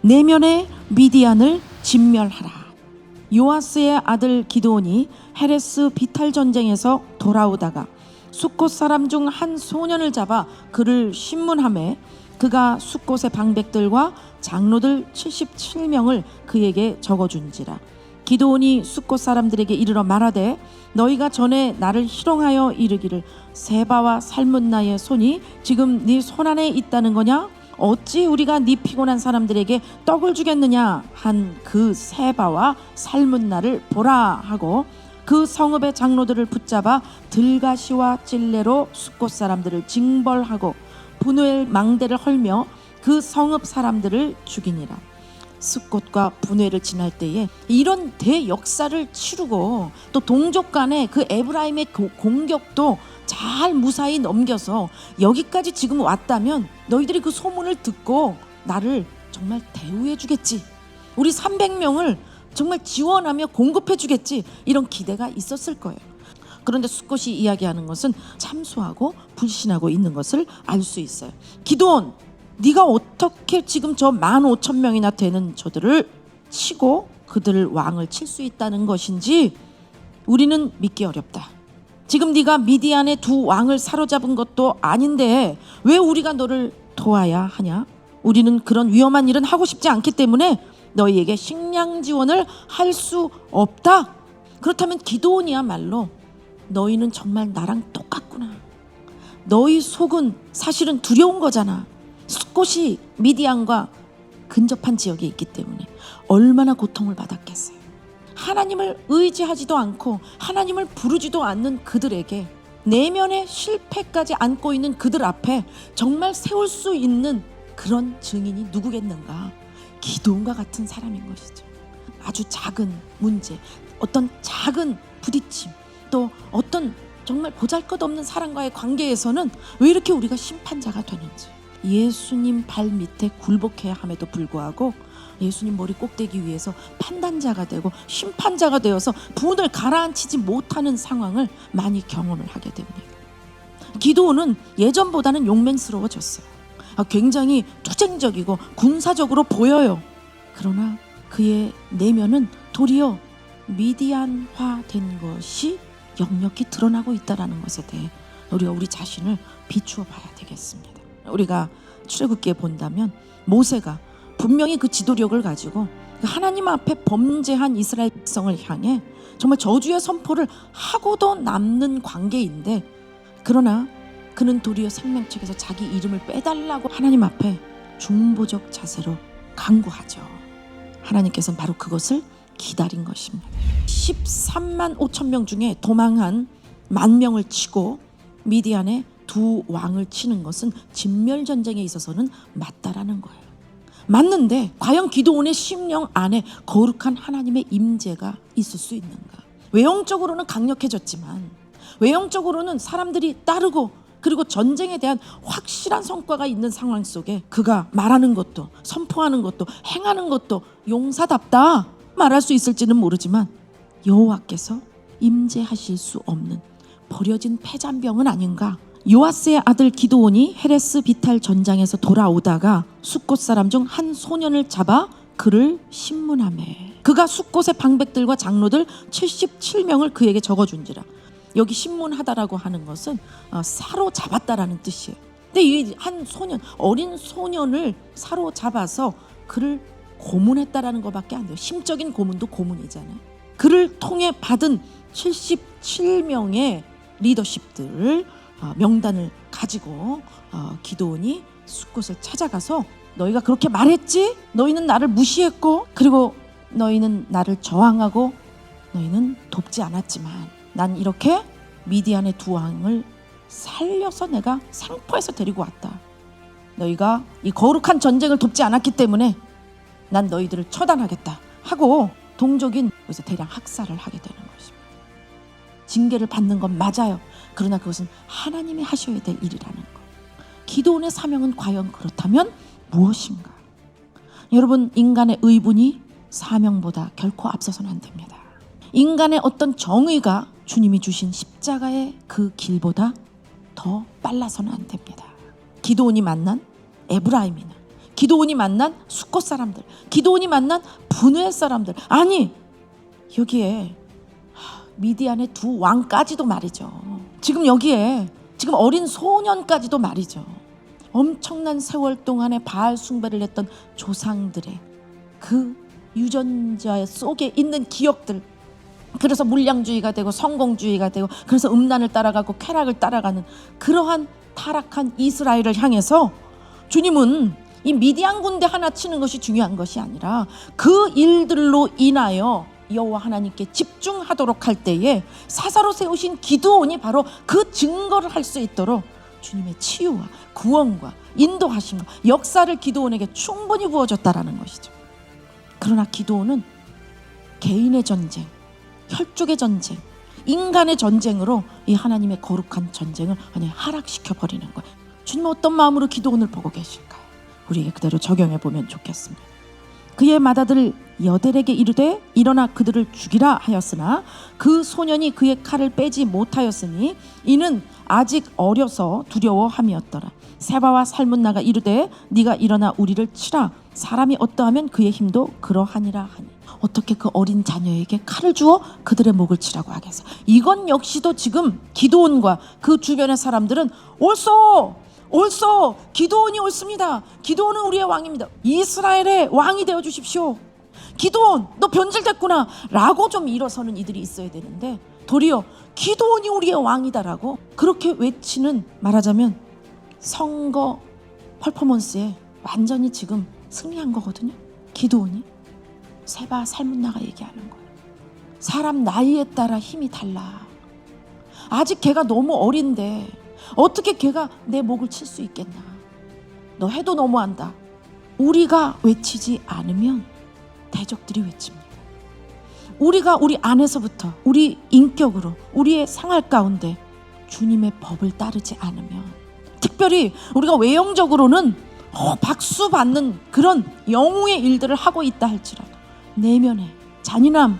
내면의 미디안을 진멸하라. 요아스의 아들 기드온이 헤레스 비탈 전쟁에서 돌아오다가 숫곳 사람 중 한 소년을 잡아 그를 신문하매 그가 숫곳의 방백들과 장로들 77명을 그에게 적어준지라. 기드온이 숫곳 사람들에게 이르러 말하되 너희가 전에 나를 희롱하여 이르기를 세바와 살문나의 손이 지금 네 손안에 있다는 거냐? 어찌 우리가 네 피곤한 사람들에게 떡을 주겠느냐? 한 그 세바와 살문나를 보라 하고 그 성읍의 장로들을 붙잡아 들가시와 찔레로 숫곳 사람들을 징벌하고 분노의 망대를 헐며 그 성읍 사람들을 죽이니라. 숫곳과 분회를 지날 때에 이런 대역사를 치르고 또 동족 간의 그 에브라임의 공격도 잘 무사히 넘겨서 여기까지 지금 왔다면 너희들이 그 소문을 듣고 나를 정말 대우해 주겠지, 우리 300명을 정말 지원하며 공급해 주겠지, 이런 기대가 있었을 거예요. 그런데 숫곳이 이야기하는 것은 참소하고 불신하고 있는 것을 알 수 있어요. 기드온, 네가 어떻게 지금 저 15,000명이나 되는 저들을 치고 그들을 왕을 칠 수 있다는 것인지 우리는 믿기 어렵다. 지금 네가 미디안의 두 왕을 사로잡은 것도 아닌데 왜 우리가 너를 도와야 하냐? 우리는 그런 위험한 일은 하고 싶지 않기 때문에 너희에게 식량 지원을 할 수 없다. 그렇다면 기드온이야말로 너희는 정말 나랑 똑같구나. 너희 속은 사실은 두려운 거잖아. 숫곳이 미디안과 근접한 지역에 있기 때문에 얼마나 고통을 받았겠어요. 하나님을 의지하지도 않고 하나님을 부르지도 않는 그들에게 내면의 실패까지 안고 있는 그들 앞에 정말 세울 수 있는 그런 증인이 누구겠는가? 기드온과 같은 사람인 것이죠. 아주 작은 문제, 어떤 작은 부딪힘, 또 어떤 정말 보잘것없는 사람과의 관계에서는 왜 이렇게 우리가 심판자가 되는지, 예수님 발 밑에 굴복해야 함에도 불구하고 예수님 머리 꼭대기 위에서 판단자가 되고 심판자가 되어서 분을 가라앉히지 못하는 상황을 많이 경험을 하게 됩니다. 기드온은 예전보다는 용맹스러워졌어요. 굉장히 투쟁적이고 군사적으로 보여요. 그러나 그의 내면은 도리어 미디안화된 것이 역력히 드러나고 있다는 것에 대해 우리가 우리 자신을 비추어 봐야 되겠습니다. 우리가 출애굽기에 본다면 모세가 분명히 그 지도력을 가지고 하나님 앞에 범죄한 이스라엘 백성을 향해 정말 저주의 선포를 하고도 남는 관계인데, 그러나 그는 도리어 생명책에서 자기 이름을 빼달라고 하나님 앞에 중보적 자세로 간구하죠. 하나님께서는 바로 그것을 기다린 것입니다. 13만 5천 명 중에 도망한 10,000명을 치고 미디안의 두 왕을 치는 것은 진멸전쟁에 있어서는 맞다라는 거예요. 맞는데 과연 기드온의 심령 안에 거룩한 하나님의 임재가 있을 수 있는가? 외형적으로는 강력해졌지만, 외형적으로는 사람들이 따르고 그리고 전쟁에 대한 확실한 성과가 있는 상황 속에 그가 말하는 것도 선포하는 것도 행하는 것도 용사답다 말할 수 있을지는 모르지만 여호와께서 임재하실 수 없는 버려진 패잔병은 아닌가? 요아스의 아들 기드온이 헤레스 비탈 전장에서 돌아오다가 숫곳 사람 중 한 소년을 잡아 그를 신문하매 그가 숫곳의 방백들과 장로들 77명을 그에게 적어준지라. 여기 신문하다라고 하는 것은 사로잡았다라는 뜻이에요. 근데 이 한 소년, 어린 소년을 사로잡아서 그를 고문했다라는 것밖에 안 돼요. 심적인 고문도 고문이잖아요. 그를 통해 받은 77명의 리더십들 명단을 가지고 기드온이 숫곳을 찾아가서 너희가 그렇게 말했지? 너희는 나를 무시했고 그리고 너희는 나를 저항하고 너희는 돕지 않았지만 난 이렇게 미디안의 두 왕을 살려서 내가 상포해서 데리고 왔다. 너희가 이 거룩한 전쟁을 돕지 않았기 때문에 난 너희들을 처단하겠다 하고 동족인 여기서 대량 학살을 하게 되는 것입니다. 징계를 받는 건 맞아요. 그러나 그것은 하나님이 하셔야 될 일이라는 것. 기드온의 사명은 과연 그렇다면 무엇인가? 여러분, 인간의 의분이 사명보다 결코 앞서서는 안 됩니다. 인간의 어떤 정의가 주님이 주신 십자가의 그 길보다 더 빨라서는 안 됩니다. 기드온이 만난 에브라임이나 기드온이 만난 숫곳 사람들, 기드온이 만난 분후의 사람들, 아니 여기에 미디안의 두 왕까지도 말이죠. 지금 여기에 지금 어린 소년까지도 말이죠. 엄청난 세월 동안에 바알 숭배를 했던 조상들의 그 유전자 속에 있는 기억들, 그래서 물량주의가 되고 성공주의가 되고, 그래서 음란을 따라가고 쾌락을 따라가는 그러한 타락한 이스라엘을 향해서 주님은 이 미디안 군대 하나 치는 것이 중요한 것이 아니라 그 일들로 인하여 여호와 하나님께 집중하도록 할 때에 사사로 세우신 기드온이 바로 그 증거를 할 수 있도록 주님의 치유와 구원과 인도하심과 역사를 기드온에게 충분히 부어줬다라는 것이죠. 그러나 기드온은 개인의 전쟁, 혈족의 전쟁, 인간의 전쟁으로 이 하나님의 거룩한 전쟁을 그냥 하락시켜버리는 거예요. 주님은 어떤 마음으로 기드온을 보고 계실까요? 우리에게 그대로 적용해 보면 좋겠습니다. 그의 맏아들 여델에게 이르되 일어나 그들을 죽이라 하였으나 그 소년이 그의 칼을 빼지 못하였으니 이는 아직 어려서 두려워함이었더라. 세바와 살문나가 이르되 네가 일어나 우리를 치라. 사람이 어떠하면 그의 힘도 그러하니라 하니. 어떻게 그 어린 자녀에게 칼을 주어 그들의 목을 치라고 하겠어? 이건 역시도 지금 기드온과 그 주변의 사람들은 옳소 기드온이 옳습니다. 기드온은 우리의 왕입니다. 이스라엘의 왕이 되어 주십시오. 기드온 너 변질됐구나 라고 좀 일어서는 이들이 있어야 되는데, 도리어 기드온이 우리의 왕이다라고 그렇게 외치는, 말하자면 선거 퍼포먼스에 완전히 지금 승리한 거거든요. 기드온이 세바 살문나가 얘기하는 거예요. 사람 나이에 따라 힘이 달라. 아직 걔가 너무 어린데 어떻게 걔가 내 목을 칠 수 있겠나. 너 해도 너무한다. 우리가 외치지 않으면 대적들이 외칩니다. 우리가 우리 안에서부터 우리 인격으로 우리의 생활 가운데 주님의 법을 따르지 않으면, 특별히 우리가 외형적으로는 박수 받는 그런 영웅의 일들을 하고 있다 할지라도 내면의 잔인함,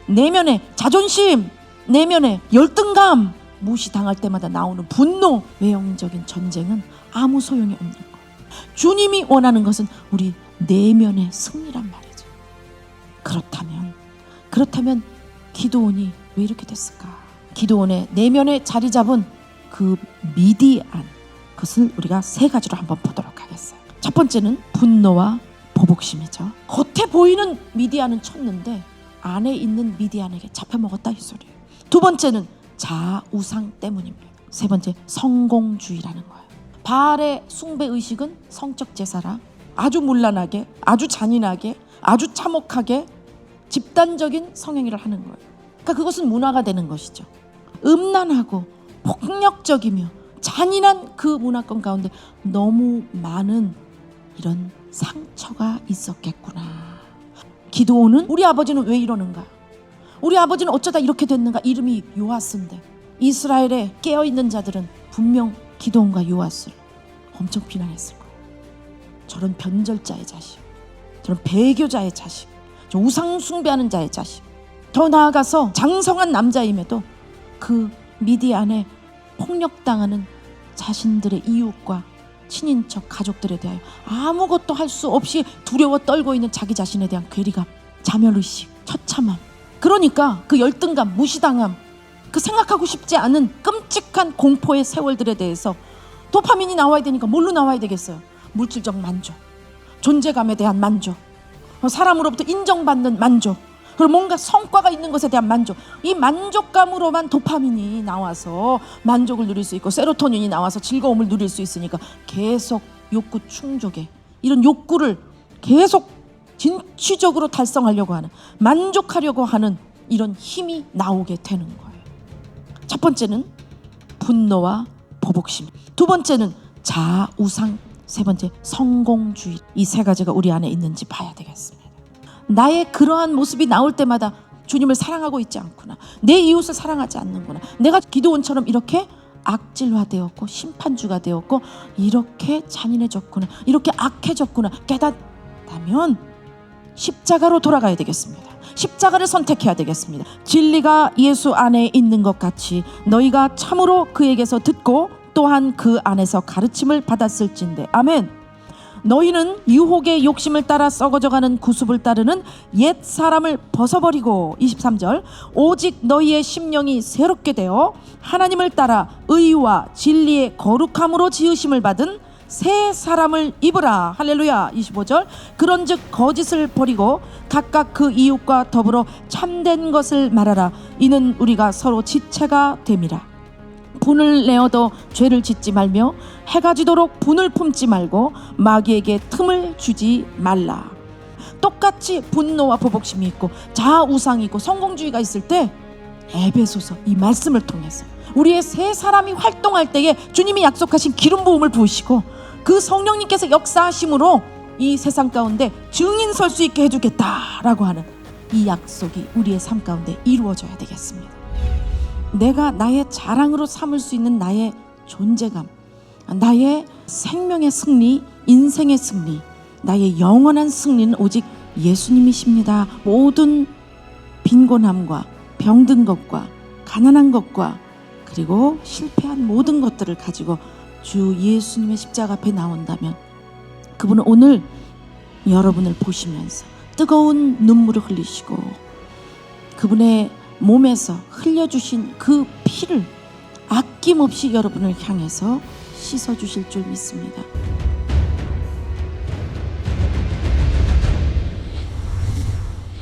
내면의 자존심, 내면의 열등감, 무시당할 때마다 나오는 분노, 외형적인 전쟁은 아무 소용이 없는 거예요. 주님이 원하는 것은 우리 내면의 승리란 말이죠. 그렇다면 기드온이 왜 이렇게 됐을까? 기드온의 내면에 자리 잡은 그 미디안, 그것을 우리가 세 가지로 한번 보도록 하겠어요. 첫 번째는 분노와 보복심이죠. 겉에 보이는 미디안은 쳤는데 안에 있는 미디안에게 잡혀먹었다 이 소리예요. 두 번째는 자우상 때문입니다. 세 번째, 성공주의라는 거예요. 바알의 숭배의식은 성적 제사라 아주 문란하게, 아주 잔인하게, 아주 참혹하게 집단적인 성행위를 하는 거예요. 그러니까 그것은 문화가 되는 것이죠. 음란하고 폭력적이며 잔인한 그 문화권 가운데 너무 많은 이런 상처가 있었겠구나. 기드온은 우리 아버지는 왜 이러는가? 우리 아버지는 어쩌다 이렇게 됐는가? 이름이 요아스인데 이스라엘에 깨어있는 자들은 분명 기드온과 요아스를 엄청 비난했을 거예요. 저런 변절자의 자식, 저런 배교자의 자식, 저 우상 숭배하는 자의 자식, 더 나아가서 장성한 남자임에도 그 미디안에 폭력당하는 자신들의 이웃과 친인척 가족들에 대하여 아무것도 할 수 없이 두려워 떨고 있는 자기 자신에 대한 괴리감, 자멸의식, 처참함, 그러니까 그 열등감, 무시당함, 그 생각하고 싶지 않은 끔찍한 공포의 세월들에 대해서 도파민이 나와야 되니까 뭘로 나와야 되겠어요? 물질적 만족, 존재감에 대한 만족, 사람으로부터 인정받는 만족, 그리고 뭔가 성과가 있는 것에 대한 만족, 이 만족감으로만 도파민이 나와서 만족을 누릴 수 있고 세로토닌이 나와서 즐거움을 누릴 수 있으니까 계속 욕구 충족에, 이런 욕구를 계속 진취적으로 달성하려고 하는, 만족하려고 하는 이런 힘이 나오게 되는 거예요. 첫 번째는 분노와 보복심, 두 번째는 자우상, 세 번째 성공주의. 이 세 가지가 우리 안에 있는지 봐야 되겠습니다. 나의 그러한 모습이 나올 때마다 주님을 사랑하고 있지 않구나, 내 이웃을 사랑하지 않는구나, 내가 기드온처럼 이렇게 악질화되었고 심판주가 되었고 이렇게 잔인해졌구나, 이렇게 악해졌구나 깨닫다면 십자가로 돌아가야 되겠습니다. 십자가를 선택해야 되겠습니다. 진리가 예수 안에 있는 것 같이 너희가 참으로 그에게서 듣고 또한 그 안에서 가르침을 받았을진데, 아멘. 너희는 유혹의 욕심을 따라 썩어져가는 구습을 따르는 옛 사람을 벗어버리고 23절 오직 너희의 심령이 새롭게 되어 하나님을 따라 의와 진리의 거룩함으로 지으심을 받은 새 사람을 입으라. 할렐루야. 25절 그런즉 거짓을 버리고 각각 그 이웃과 더불어 참된 것을 말하라. 이는 우리가 서로 지체가 됨이라. 분을 내어도 죄를 짓지 말며 해가 지도록 분을 품지 말고 마귀에게 틈을 주지 말라. 똑같이 분노와 보복심이 있고 자아우상이 있고 성공주의가 있을 때 에베소서 이 말씀을 통해서 우리의 새 사람이 활동할 때에 주님이 약속하신 기름 부음을 부으시고 그 성령님께서 역사하심으로 이 세상 가운데 증인 설 수 있게 해주겠다라고 하는 이 약속이 우리의 삶 가운데 이루어져야 되겠습니다. 내가 나의 자랑으로 삼을 수 있는 나의 존재감, 나의 생명의 승리, 인생의 승리, 나의 영원한 승리는 오직 예수님이십니다. 모든 빈곤함과 병든 것과 가난한 것과 그리고 실패한 모든 것들을 가지고 주 예수님의 십자가 앞에 나온다면 그분은 오늘 여러분을 보시면서 뜨거운 눈물을 흘리시고 그분의 몸에서 흘려주신 그 피를 아낌없이 여러분을 향해서 씻어주실 줄 믿습니다.